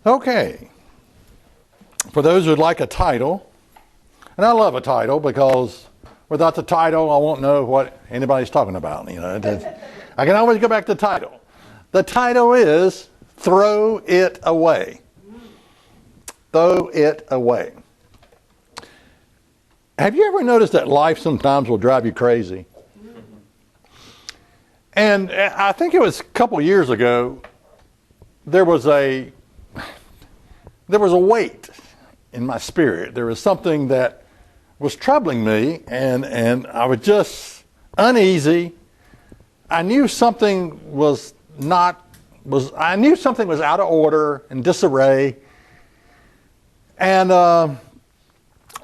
Okay, for those who'd like a title, and I love a title because without the title I won't know what anybody's talking about. I can always go back to the title. The title is Throw It Away. Throw it away. Have you ever noticed that life sometimes will drive you crazy? And I think it was a couple years ago, there was a weight in my spirit. There was something that was troubling me, and I was just uneasy. I knew something was out of order and disarray. And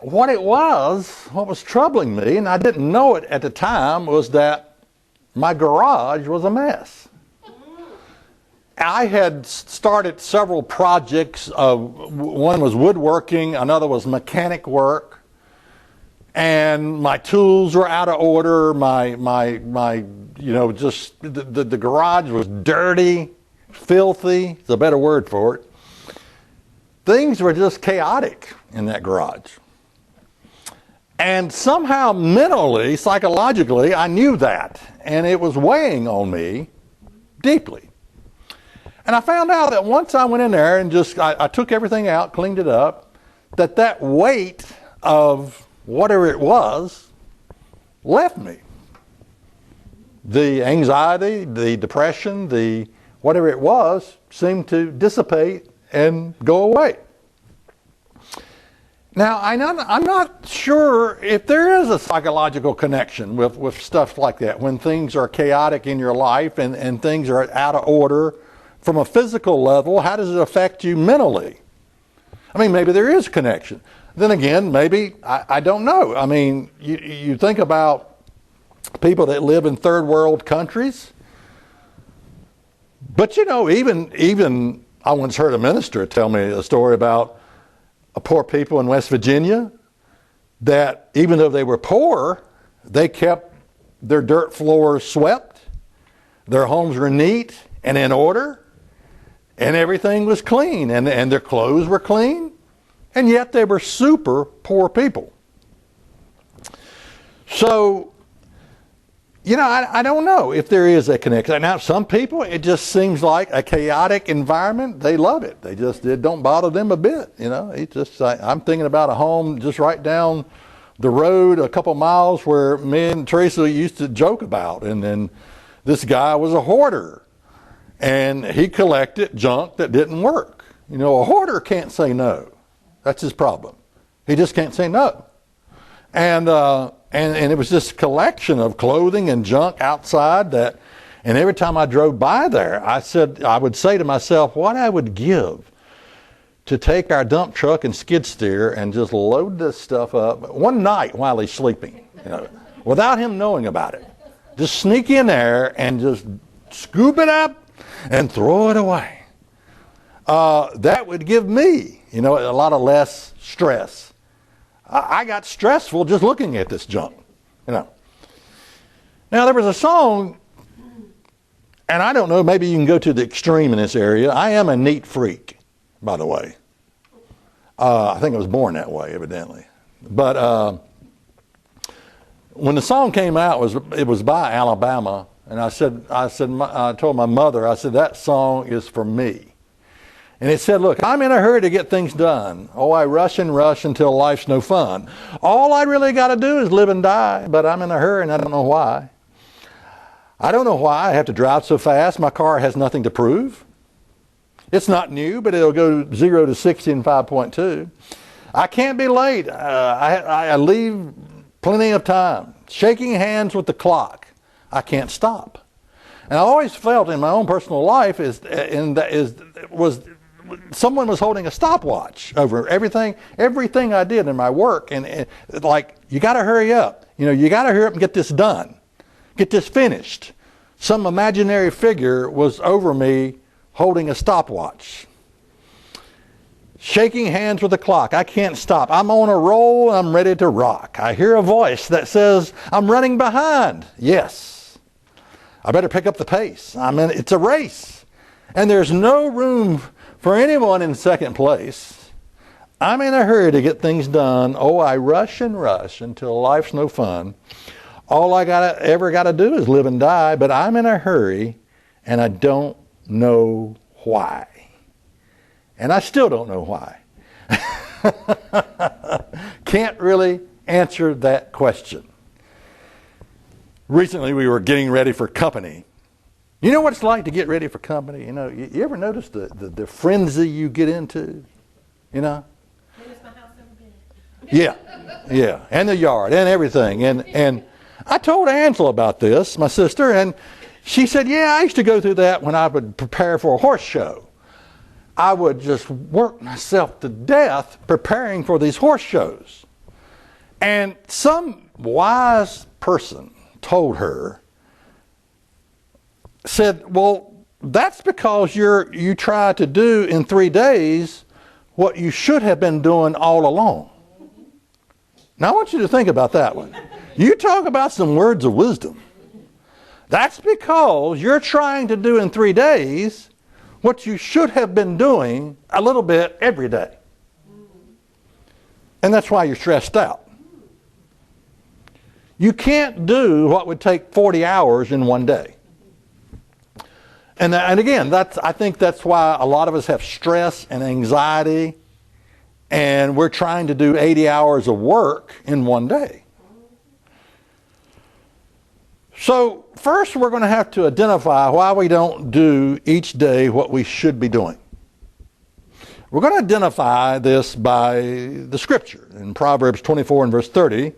what was troubling me, and I didn't know it at the time, was that my garage was a mess. I had started several projects. One was woodworking, another was mechanic work, and my tools were out of order. Just the garage was dirty, filthy. It's a better word for it. Things were just chaotic in that garage. And somehow mentally, psychologically, I knew that, and it was weighing on me deeply. And I found out that once I went in there and I took everything out, cleaned it up, that weight of whatever it was left me. The anxiety, the depression, the whatever it was seemed to dissipate and go away. Now, I'm not sure if there is a psychological connection with stuff like that. When things are chaotic in your life and things are out of order, from a physical level, how does it affect you mentally? I mean, maybe there is a connection. Then again, maybe, I don't know. I mean, you think about people that live in third world countries. But even I once heard a minister tell me a story about poor people in West Virginia that even though they were poor, they kept their dirt floors swept, their homes were neat and in order, and everything was clean, and their clothes were clean, and yet they were super poor people. So, I don't know if there is a connection. Now, some people, it just seems like a chaotic environment. They love it. It don't bother them a bit. It's just I'm thinking about a home just right down the road a couple miles where me and Teresa used to joke about. And then this guy was a hoarder, and he collected junk that didn't work. A hoarder can't say no. That's his problem. He just can't say no. And it was this collection of clothing and junk outside and every time I drove by there, I would say to myself, what I would give to take our dump truck and skid steer and just load this stuff up one night while he's sleeping, without him knowing about it. Just sneak in there and just scoop it up and throw it away. That would give me, a lot of less stress. I got stressful just looking at this junk, Now, there was a song, and I don't know, maybe you can go to the extreme in this area. I am a neat freak, by the way. I think I was born that way, evidently. But when the song came out, it was by Alabama, and I told my mother, that song is for me. And it said, look, I'm in a hurry to get things done. Oh, I rush and rush until life's no fun. All I really got to do is live and die, but I'm in a hurry and I don't know why. I don't know why I have to drive so fast. My car has nothing to prove. It's not new, but it'll go 0 to 60 in 5.2. I can't be late. I leave plenty of time. Shaking hands with the clock. I can't stop. And I always felt in my own personal life someone was holding a stopwatch over everything I did in my work, and like, you got to hurry up. You got to hurry up and get this done, get this finished. Some imaginary figure was over me holding a stopwatch. Shaking hands with the clock. I can't stop. I'm on a roll. I'm ready to rock. I hear a voice that says, I'm running behind. Yes. I better pick up the pace. It's a race. And there's no room For anyone in second place, I'm in a hurry to get things done. Oh, I rush and rush until life's no fun. All I ever got to do is live and die, but I'm in a hurry and I don't know why. And I still don't know why. Can't really answer that question. Recently we were getting ready for company. You know what it's like to get ready for company? You know, you ever notice the frenzy you get into? You know? Yeah, yeah, and the yard and everything. And I told Angela about this, my sister, and she said, yeah, I used to go through that when I would prepare for a horse show. I would just work myself to death preparing for these horse shows. And some wise person told her, said, well, that's because you try to do in 3 days what you should have been doing all along. Now I want you to think about that one. You talk about some words of wisdom. That's because you're trying to do in 3 days what you should have been doing a little bit every day. And that's why you're stressed out. You can't do what would take 40 hours in 1 day. And again, I think that's why a lot of us have stress and anxiety, and we're trying to do 80 hours of work in 1 day. So first we're going to have to identify why we don't do each day what we should be doing. We're going to identify this by the scripture. In Proverbs 24 and verse 30,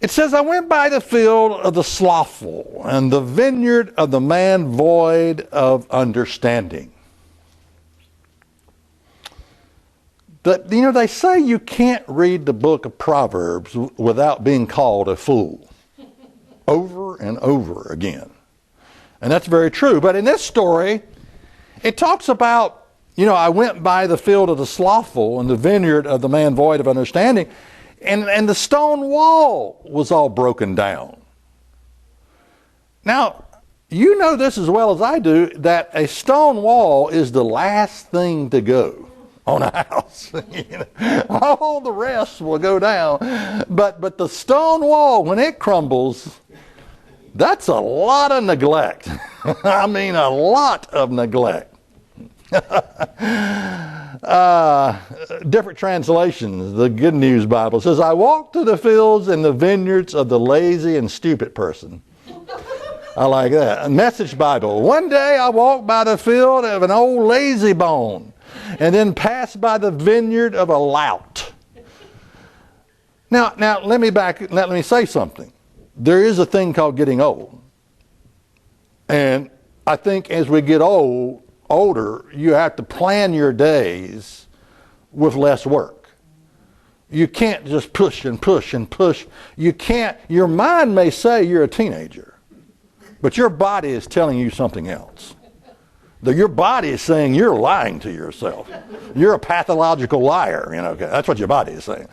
it says, I went by the field of the slothful and the vineyard of the man void of understanding. But, you know, they say you can't read the book of Proverbs without being called a fool. Over and over again. And that's very true. But in this story, it talks about, you know, I went by the field of the slothful and the vineyard of the man void of understanding. And the stone wall was all broken down. Now, you know this as well as I do, that a stone wall is the last thing to go on a house. You know, all the rest will go down. But the stone wall, when it crumbles, that's a lot of neglect. I mean, a lot of neglect. Different translations. The Good News Bible says, I walked through the fields and the vineyards of the lazy and stupid person. I like that. A Message Bible. One day I walked by the field of an old lazy bone and then passed by the vineyard of a lout. Now let me say something. There is a thing called getting old. And I think as we get older, you have to plan your days with less work. You can't just push and push and push. You can't, your mind may say you're a teenager, but your body is telling you something else. Your body is saying you're lying to yourself. You're a pathological liar. You know, okay, that's what your body is saying.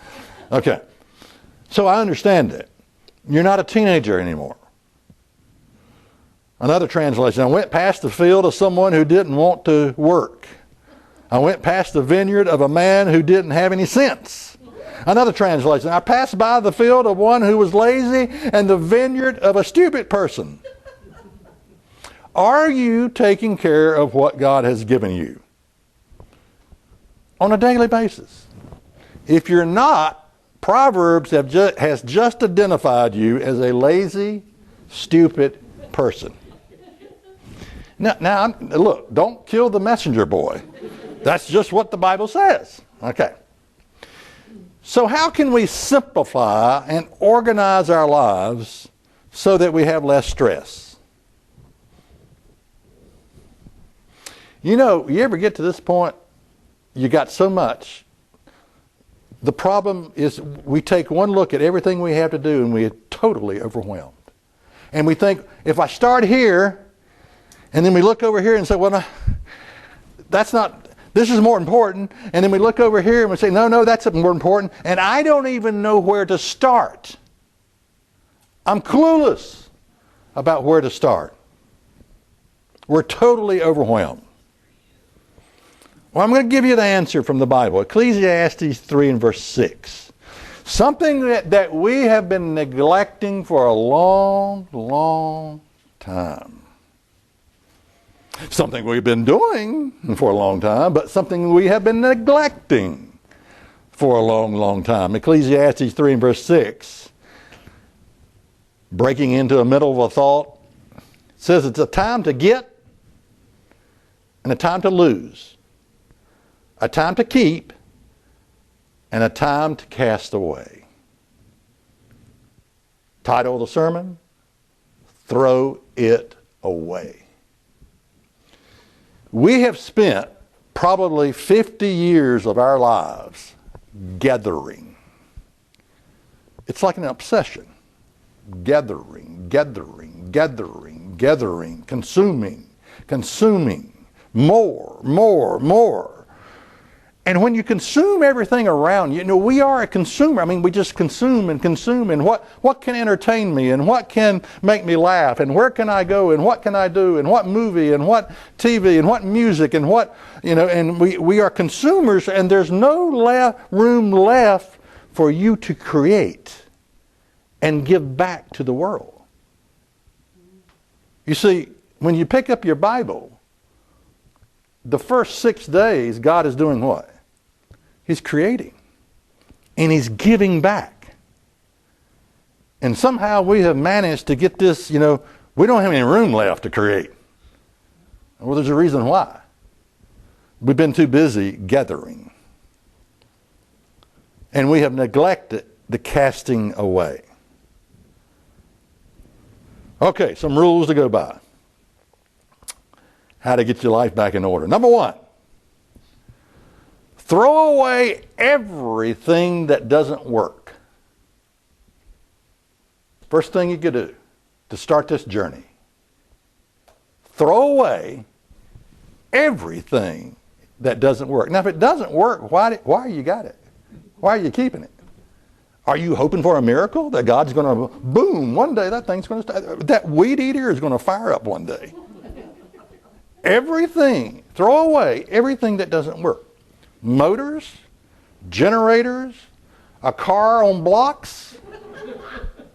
Okay. So I understand that. You're not a teenager anymore. Another translation, I went past the field of someone who didn't want to work. I went past the vineyard of a man who didn't have any sense. Another translation, I passed by the field of one who was lazy and the vineyard of a stupid person. Are you taking care of what God has given you on a daily basis? If you're not, Proverbs has just identified you as a lazy, stupid person. Now, look, don't kill the messenger boy. That's just what the Bible says. Okay. So how can we simplify and organize our lives so that we have less stress? You know, you ever get to this point, you got so much. The problem is we take one look at everything we have to do and we are totally overwhelmed. And we think, if I start here, and then we look over here and say, well, no, that's not, this is more important. And then we look over here and we say, no, that's more important. And I don't even know where to start. I'm clueless about where to start. We're totally overwhelmed. Well, I'm going to give you the answer from the Bible. Ecclesiastes 3 and verse 6. Something that we have been neglecting for a long, long time. Something we've been doing for a long time, but something we have been neglecting for a long, long time. Ecclesiastes 3 and verse 6. Breaking into the middle of a thought. It says it's a time to get and a time to lose. A time to keep and a time to cast away. Title of the sermon, Throw It Away. We have spent probably 50 years of our lives gathering. It's like an obsession. Gathering, gathering, gathering, gathering, consuming, more, more, more. And when you consume everything around you, we are a consumer. I mean, we just consume and consume. And what can entertain me? And what can make me laugh? And where can I go? And what can I do? And what movie? And what TV? And what music? And what, and we are consumers, and there's no room left for you to create and give back to the world. You see, when you pick up your Bible, the first 6 days, God is doing what? He's creating. And He's giving back. And somehow we have managed to get this, we don't have any room left to create. Well, there's a reason why. We've been too busy gathering. And we have neglected the casting away. Okay, some rules to go by. How to get your life back in order. Number 1, throw away everything that doesn't work. First thing you could do to start this journey. Throw away everything that doesn't work. Now, if it doesn't work, why you got it? Why are you keeping it? Are you hoping for a miracle that God's going to, boom, one day that thing's going to start? That weed eater is going to fire up one day. Everything, throw away everything that doesn't work. Motors, generators, a car on blocks,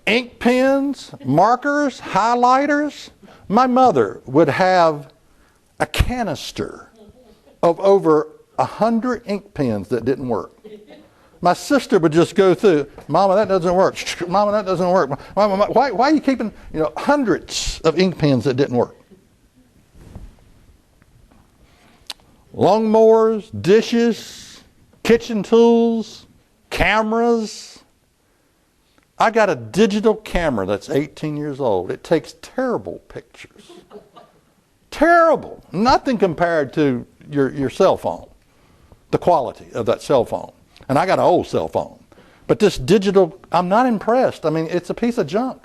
ink pens, markers, highlighters. My mother would have a canister of over 100 ink pens that didn't work. My sister would just go through, Mama, that doesn't work. Mama, that doesn't work. Mama, why are you keeping hundreds of ink pens that didn't work? Lawnmowers, dishes, kitchen tools, cameras. I got a digital camera that's 18 years old. It takes terrible pictures. Terrible. Nothing compared to your cell phone, the quality of that cell phone. And I got an old cell phone. But this digital, I'm not impressed. I mean, it's a piece of junk.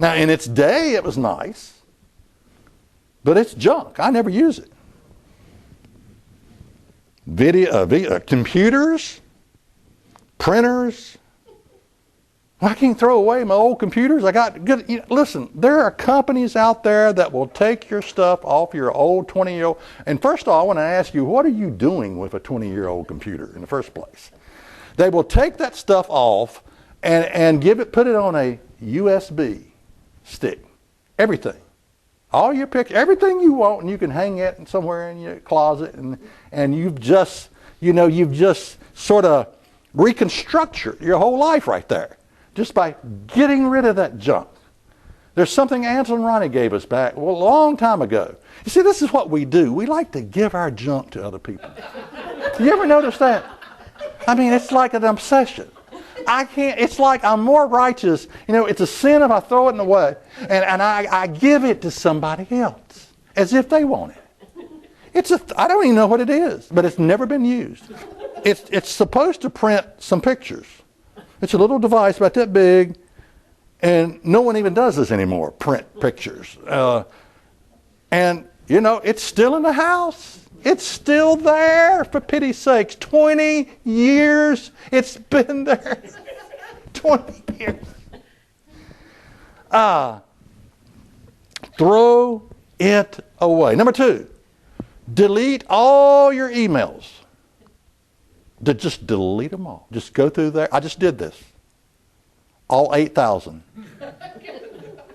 Now, in its day, it was nice. But it's junk. I never use it. Computers, printers. I can't throw away my old computers. I got good. Listen, there are companies out there that will take your stuff off your old 20-year-old. And first of all, I want to ask you, what are you doing with a 20-year-old computer in the first place? They will take that stuff off and put it on a USB stick. Everything. All your pictures, everything you want, and you can hang it somewhere in your closet, and you've just sort of reconstructed your whole life right there, just by getting rid of that junk. There's something Ansel and Ronnie gave us back a long time ago. You see, this is what we do. We like to give our junk to other people. You ever notice that? I mean, it's like an obsession. It's like I'm more righteous. It's a sin if I throw it away. And I give it to somebody else as if they want it. I don't even know what it is, but it's never been used. It's supposed to print some pictures. It's a little device about that big, and no one even does this anymore, print pictures. And it's still in the house. It's still there, for pity's sakes. 20 years it's been there. 20 years. Throw it away. Number 2, delete all your emails. Just delete them all. Just go through there. I just did this. All 8,000.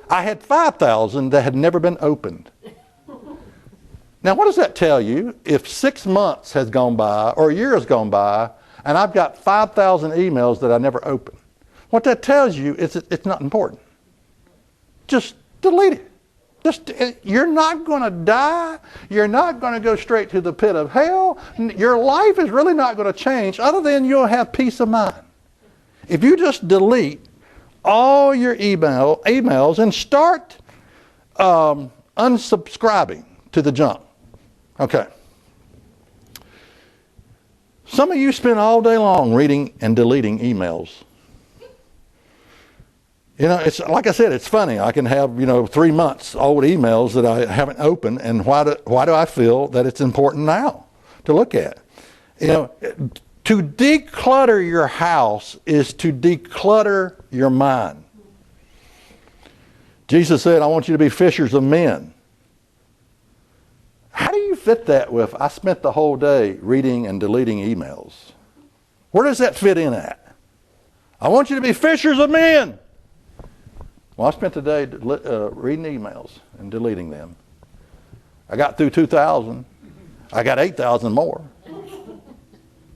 I had 5,000 that had never been opened. Now, what does that tell you? If 6 months has gone by or a year has gone by and I've got 5,000 emails that I never opened, what that tells you is it's not important. Just delete it. You're not going to die. You're not going to go straight to the pit of hell. Your life is really not going to change other than you'll have peace of mind. If you just delete all your emails and start unsubscribing to the junk. Okay. Some of you spend all day long reading and deleting emails. You know, it's like I said, it's funny. I can have, 3 months old emails that I haven't opened, and why do I feel that it's important now to look at? To declutter your house is to declutter your mind. Jesus said, I want you to be fishers of men. How do you fit that with, I spent the whole day reading and deleting emails? Where does that fit in at? I want you to be fishers of men. Well, I spent the day reading emails and deleting them. I got through 2,000. I got 8,000 more.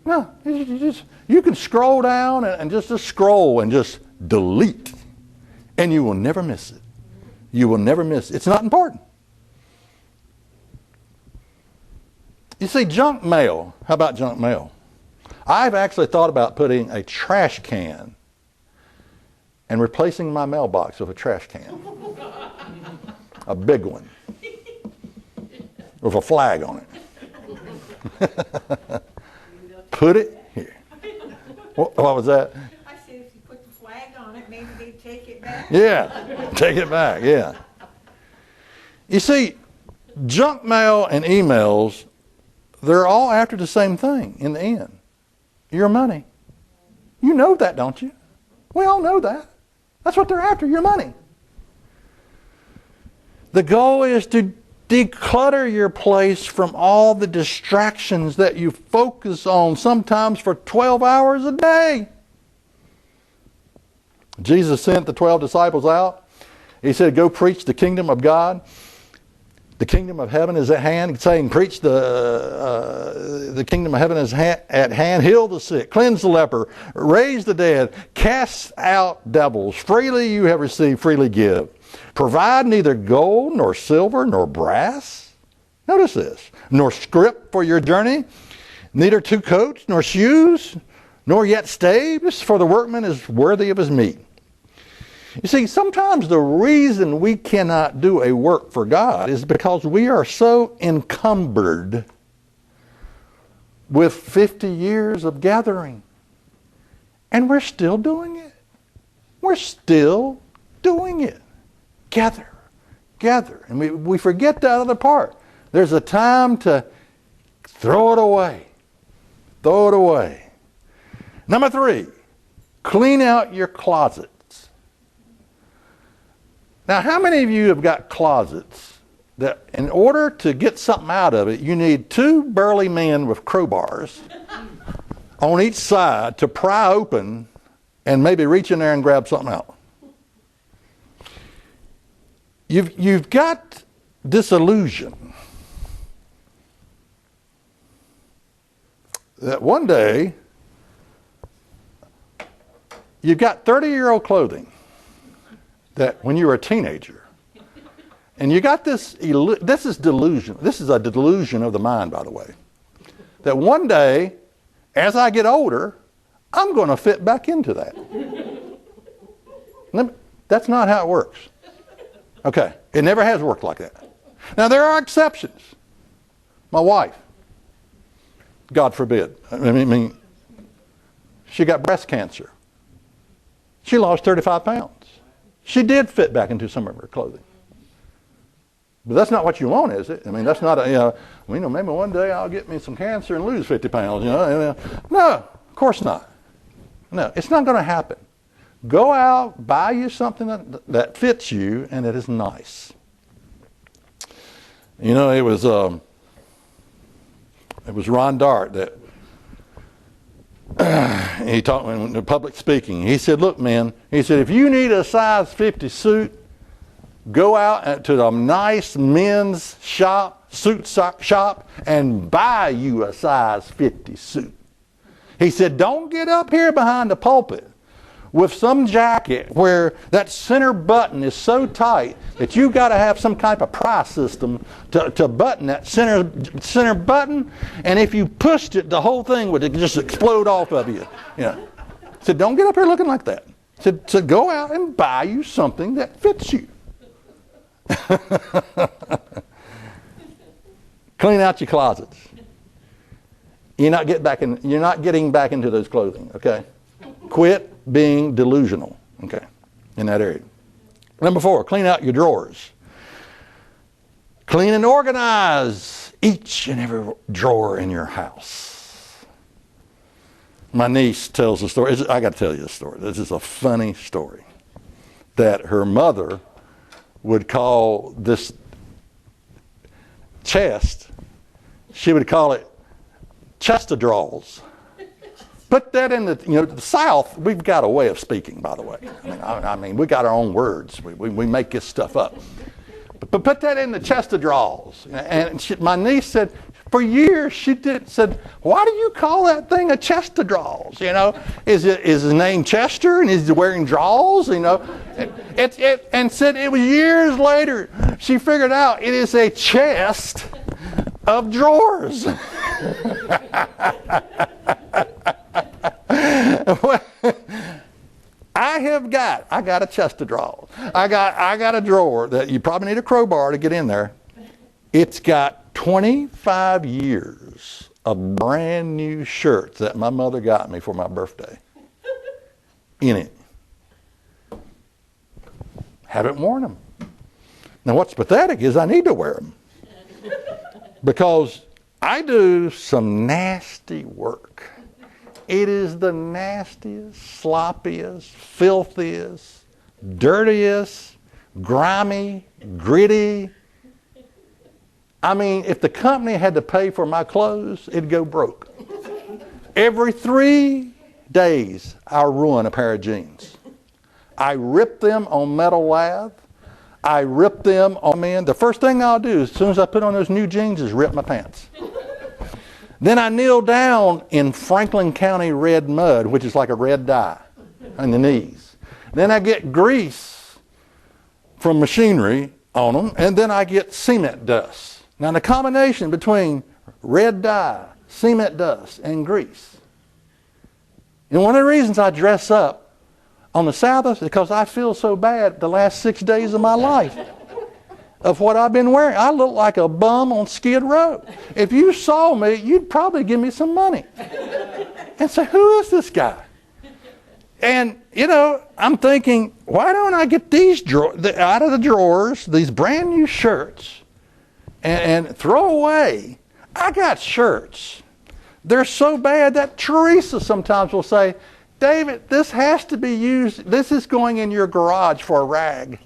No, you can scroll down and just scroll and just delete, and you will never miss it. You will never miss it. It's not important. You see, junk mail. How about junk mail? I've actually thought about putting a trash can and replacing my mailbox with a trash can. A big one. With a flag on it. Put it here. What was that? I said if you put the flag on it, maybe they'd take it back. Yeah, take it back, yeah. You see, junk mail and emails, they're all after the same thing in the end. Your money. You know that, don't you? We all know that. That's what they're after, your money. The goal is to declutter your place from all the distractions that you focus on, sometimes for 12 hours a day. Jesus sent the 12 disciples out. He said, go preach the kingdom of God. The kingdom of heaven is at hand. He's saying, preach the kingdom of heaven is at hand. Heal the sick, cleanse the leper, raise the dead, cast out devils. Freely you have received, freely give. Provide neither gold, nor silver, nor brass. Notice this. Nor scrip for your journey, neither two coats, nor shoes, nor yet staves, for the workman is worthy of his meat. You see, sometimes the reason we cannot do a work for God is because we are so encumbered with 50 years of gathering. And we're still doing it. We're still doing it. Gather. And we forget that other part. There's a time to throw it away. Throw it away. Number 3, clean out your closets. Now, how many of you have got closets that in order to get something out of it, you need 2 burly men with crowbars on each side to pry open and maybe reach in there and grab something out? You've got this illusion that one day you've got 30-year-old clothing that when you were a teenager, and you got this is delusion. This is a delusion of the mind, by the way, that one day, as I get older, I'm going to fit back into that. That's not how it works. Okay, it never has worked like that. Now, there are exceptions. My wife, God forbid, she got breast cancer. She lost 35 pounds. She did fit back into some of her clothing. But that's not what you want, is it? That's not maybe one day I'll get me some cancer and lose 50 pounds, No, of course not. No, it's not going to happen. Go out, buy you something that fits you and it is nice. It was It was Ron Dart that he talked in public speaking. He said, look, man, he said, if you need a size 50 suit, go out to the nice men's suit shop, and buy you a size 50 suit. He said, don't get up here behind the pulpit with some jacket where that center button is so tight that you got to have some type of pry system to button that center button, and if you pushed it, the whole thing would just explode off of you. He said, don't get up here looking like that. He said, go out and buy you something that fits you. Clean out your closets. You're not getting back into those clothing, okay? Quit being delusional, okay, in that area. Number 4, clean out your drawers. Clean and organize each and every drawer in your house. My niece tells a story. I got to tell you a story. This is a funny story. That her mother would call this chest, she would call it chest of drawers. Put that in the South, we've got a way of speaking, by the way. I mean, we got our own words. We make this stuff up. But put that in the chest of drawers. And my niece said, for years said, why do you call that thing a chest of drawers? Is his name Chester and is he wearing drawers? And said it was years later she figured out it is a chest of drawers. I got a chest of drawers. I got a drawer that you probably need a crowbar to get in there. It's got 25 years of brand new shirts that my mother got me for my birthday in it. Haven't worn them. Now what's pathetic is I need to wear them because I do some nasty work. It is the nastiest, sloppiest, filthiest, dirtiest, grimy, gritty. I mean, if the company had to pay for my clothes, it'd go broke. Every 3 days, I'll ruin a pair of jeans. I rip them on metal lathe. I rip them on men. The first thing I'll do as soon as I put on those new jeans is rip my pants. Then I kneel down in Franklin County red mud, which is like a red dye, on the knees. Then I get grease from machinery on them, and then I get cement dust. Now the combination between red dye, cement dust, and grease. And one of the reasons I dress up on the Sabbath is because I feel so bad the last 6 days of my life of what I've been wearing. I look like a bum on Skid Row. If you saw me, you'd probably give me some money and say, who is this guy? And, I'm thinking, why don't I get these out of the drawers, these brand new shirts, and throw away? I got shirts. They're so bad that Teresa sometimes will say, David, this has to be used. This is going in your garage for a rag.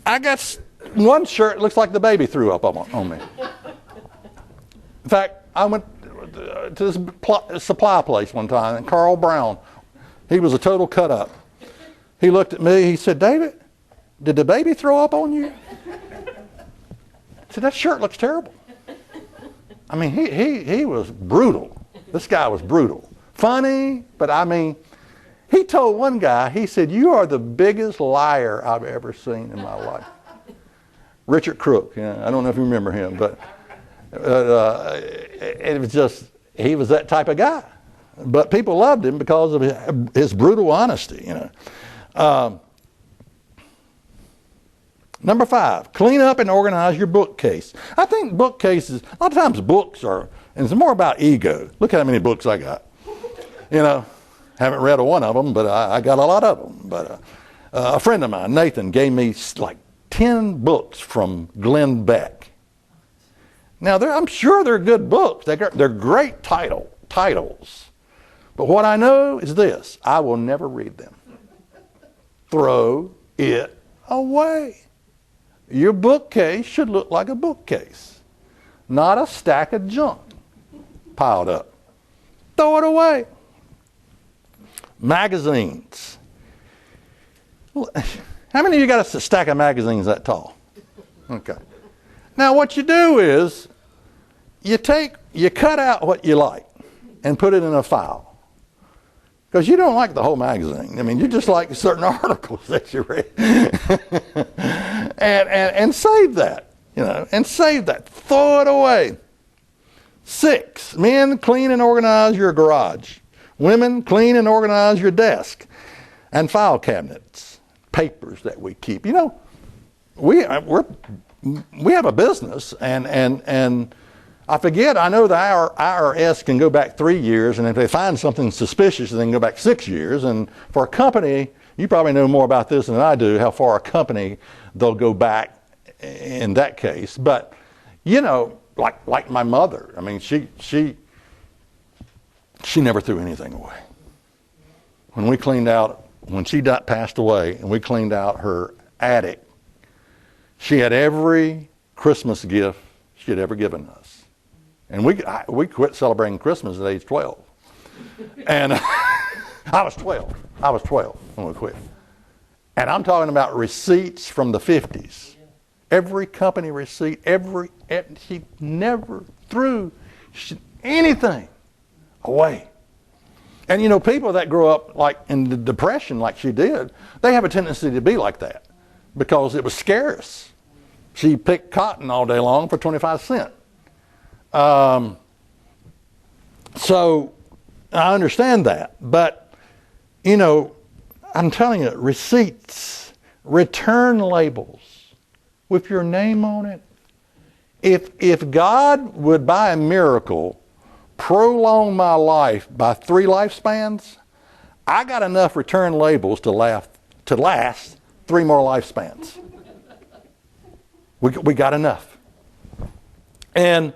I got one shirt looks like the baby threw up on me. In fact, I went to this supply place one time, and Carl Brown, he was a total cut up. He looked at me, he said, David, did the baby throw up on you? I said, that shirt looks terrible. I mean, he was brutal. This guy was brutal. Funny, but I mean, he told one guy, he said, you are the biggest liar I've ever seen in my life. Richard Crook, I don't know if you remember him, but it was just, he was that type of guy. But people loved him because of his brutal honesty, Number 5, clean up and organize your bookcase. I think bookcases, a lot of times books are, and it's more about ego. Look how many books I got. Haven't read one of them, but I got a lot of them. But a friend of mine, Nathan, gave me like 10 books from Glenn Beck. Now, I'm sure they're good books. They're great titles. But what I know is this: I will never read them. Throw it away. Your bookcase should look like a bookcase. not a stack of junk piled up. Throw it away. Magazines. How many of you got a stack of magazines that tall? Okay. Now what you do is you cut out what you like and put it in a file. Because you don't like the whole magazine. I mean, you just like certain articles that you read. and save that, and save that. Throw it away. 6, men, clean and organize your garage. Women, clean and organize your desk and file cabinets, papers that we keep. We have a business, and I forget, I know the IRS can go back 3 years, and if they find something suspicious, they can go back 6 years. And for a company, you probably know more about this than I do, how far a company they'll go back in that case. But, like my mother, I mean, she never threw anything away. When she passed away, and we cleaned out her attic, she had every Christmas gift she had ever given us. And we quit celebrating Christmas at age 12. And I was 12 when we quit. And I'm talking about receipts from the 50s. Every company receipt, she never threw anything away. And people that grow up like in the Depression like she did, they have a tendency to be like that because it was scarce. She picked cotton all day long for 25 cents. So I understand that, but I'm telling you, receipts, return labels with your name on it. If God would by a miracle prolong my life by 3 lifespans, I got enough return labels to last 3 more lifespans. We got enough. And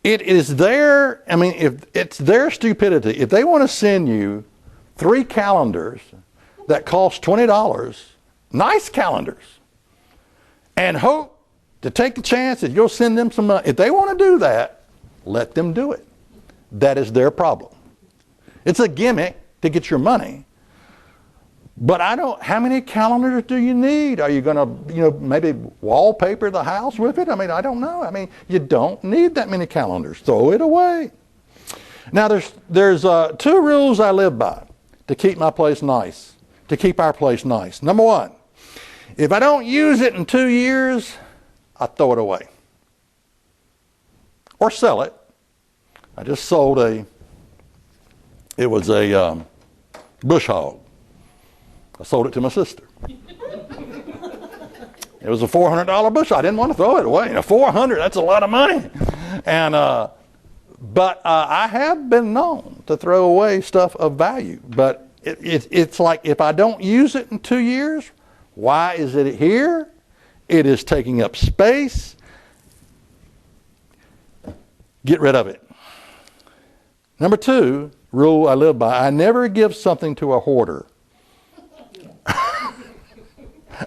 it is their, if it's their stupidity. If they want to send you 3 calendars that cost $20, nice calendars, and hope to take the chance that you'll send them some money. If they want to do that, let them do it. That is their problem. It's a gimmick to get your money. But how many calendars do you need? Are you going to, maybe wallpaper the house with it? I don't know. You don't need that many calendars. Throw it away. Now, there's 2 rules I live by to keep my place nice, to keep our place nice. Number 1, if I don't use it in 2 years, I throw it away. Or sell it. I just sold it was a bush hog. I sold it to my sister. It was a $400 bush. I didn't want to throw it away. $400, that's a lot of money. And but I have been known to throw away stuff of value. But it's like if I don't use it in 2 years, why is it here? It is taking up space. Get rid of it. Number 2 rule I live by: I never give something to a hoarder.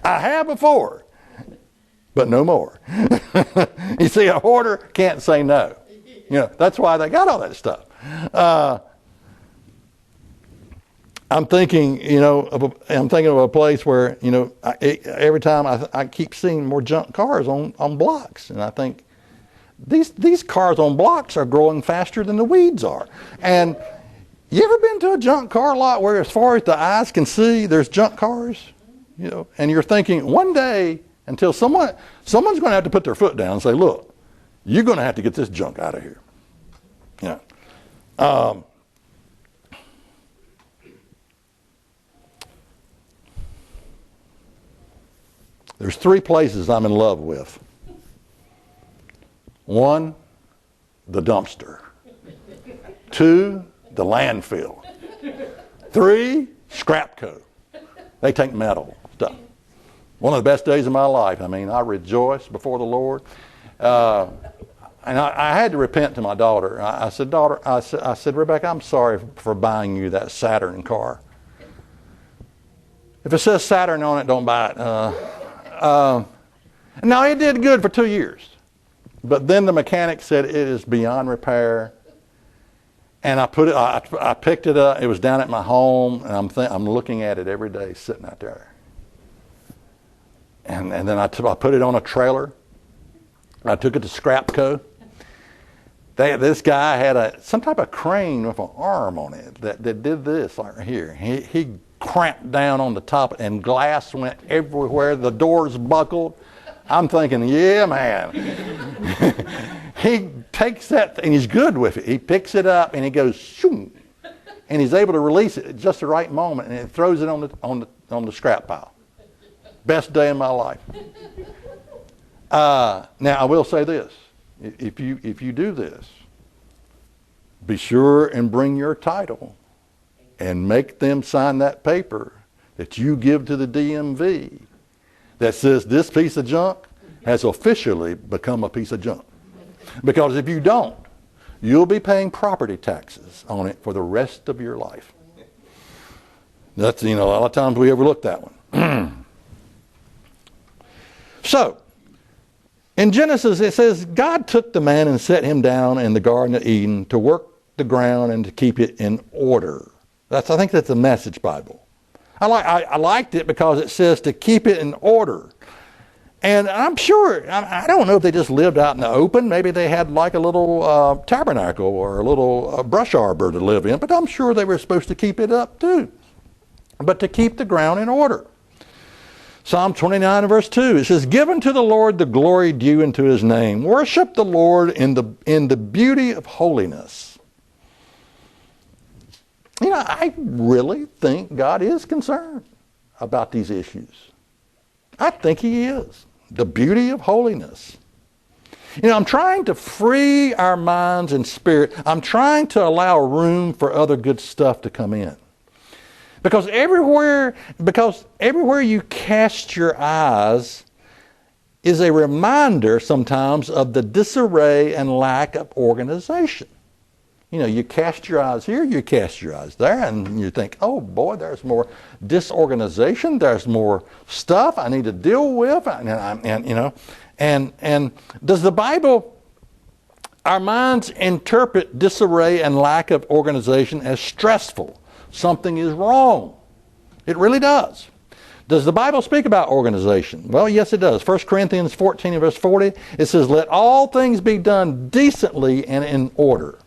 I have before, but no more. You see, a hoarder can't say no. That's why they got all that stuff. I'm thinking, of a place where, every time I keep seeing more junk cars on blocks, and I think these cars on blocks are growing faster than the weeds are. And you ever been to a junk car lot where, as far as the eyes can see, there's junk cars? And you're thinking, one day, until someone's going to have to put their foot down and say, look, you're going to have to get this junk out of here. There's 3 places I'm in love with. 1, the dumpster. 2, the landfill. 3, Scrapco. They take metal stuff. One of the best days of my life. I rejoice before the Lord. And I had to repent to my daughter. I said, daughter, I said, Rebecca, I'm sorry for buying you that Saturn car. If it says Saturn on it, don't buy it. No, it did good for 2 years. But then the mechanic said it is beyond repair. And I picked it up. It was down at my home, and I'm looking at it every day, sitting out there. And then I put it on a trailer. I took it to Scrapco. This guy had some type of crane with an arm on it that did this right here. He cramped down on the top, and glass went everywhere. The doors buckled. I'm thinking, yeah, man. He takes that, and he's good with it. He picks it up, and he goes, shoo, and he's able to release it at just the right moment, and it throws it on the scrap pile. Best day of my life. Now, I will say this. If you do this, be sure and bring your title and make them sign that paper that you give to the DMV that says this piece of junk has officially become a piece of junk. Because if you don't, you'll be paying property taxes on it for the rest of your life. That's, a lot of times we overlook that one. So, in Genesis, it says, God took the man and set him down in the Garden of Eden to work the ground and to keep it in order. I think that's the Message Bible. I liked it because it says to keep it in order. And I'm sure, I don't know if they just lived out in the open. Maybe they had like a little tabernacle or a little brush arbor to live in. But I'm sure they were supposed to keep it up too. But to keep the ground in order. Psalm 29 and verse 2, it says, "Give unto the Lord the glory due unto his name. Worship the Lord in the beauty of holiness." I really think God is concerned about these issues. I think he is. The beauty of holiness. I'm trying to free our minds and spirit. I'm trying to allow room for other good stuff to come in. Because everywhere you cast your eyes is a reminder sometimes of the disarray and lack of organization. You cast your eyes here, you cast your eyes there, and you think, oh boy, there's more disorganization, there's more stuff I need to deal with, and does the Bible, our minds interpret disarray and lack of organization as stressful? Something is wrong. It really does. Does the Bible speak about organization? Well, yes, it does. 1 Corinthians 14 and verse 40, it says, "Let all things be done decently and in order."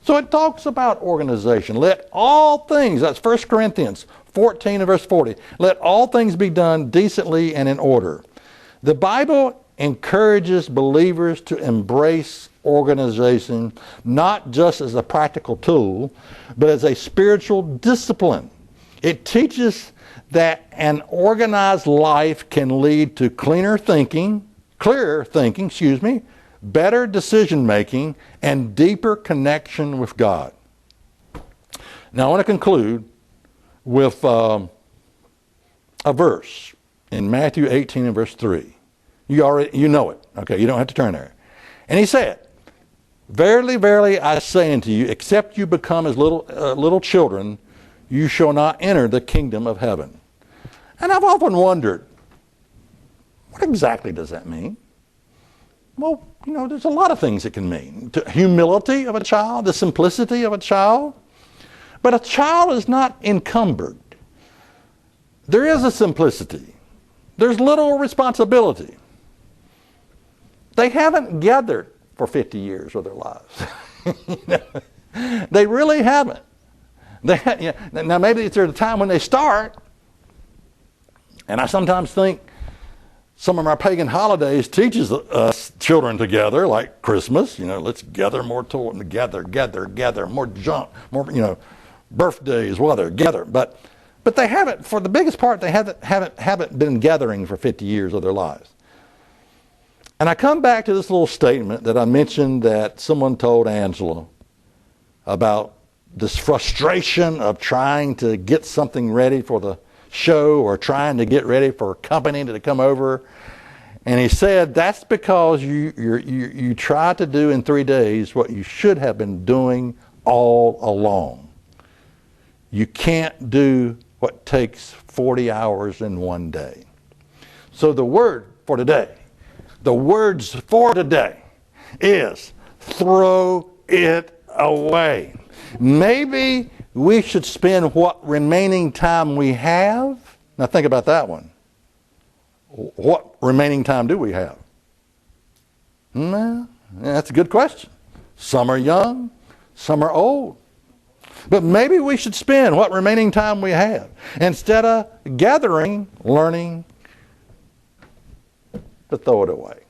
So it talks about organization. Let all things, that's 1 Corinthians 14 and verse 40, let all things be done decently and in order. The Bible encourages believers to embrace organization, not just as a practical tool, but as a spiritual discipline. It teaches that an organized life can lead to clearer thinking, better decision making, and deeper connection with God. Now I want to conclude with a verse in Matthew 18 and verse 3. You know it. Okay, you don't have to turn there. And he said, "Verily, verily, I say unto you, except you become as little children, you shall not enter the kingdom of heaven." And I've often wondered, what exactly does that mean? Well, there's a lot of things it can mean. The humility of a child, the simplicity of a child. But a child is not encumbered. There is a simplicity. There's little responsibility. They haven't gathered for 50 years of their lives. They really haven't. Now maybe there's a time when they start, and I sometimes think some of our pagan holidays teaches us children together, like Christmas. Let's gather more toys, gather more junk, more birthdays, whether gather. But they haven't, for the biggest part, they haven't been gathering for 50 years of their lives. And I come back to this little statement that I mentioned that someone told Angela about this frustration of trying to get something ready for the show or trying to get ready for a company to come over. And he said, that's because you try to do in 3 days what you should have been doing all along. You can't do what takes 40 hours in 1 day. So the words for today is throw it away. Maybe we should spend what remaining time we have. Now think about that one. What remaining time do we have? Well, that's a good question. Some are young, some are old. But maybe we should spend what remaining time we have instead of gathering, learning to throw it away.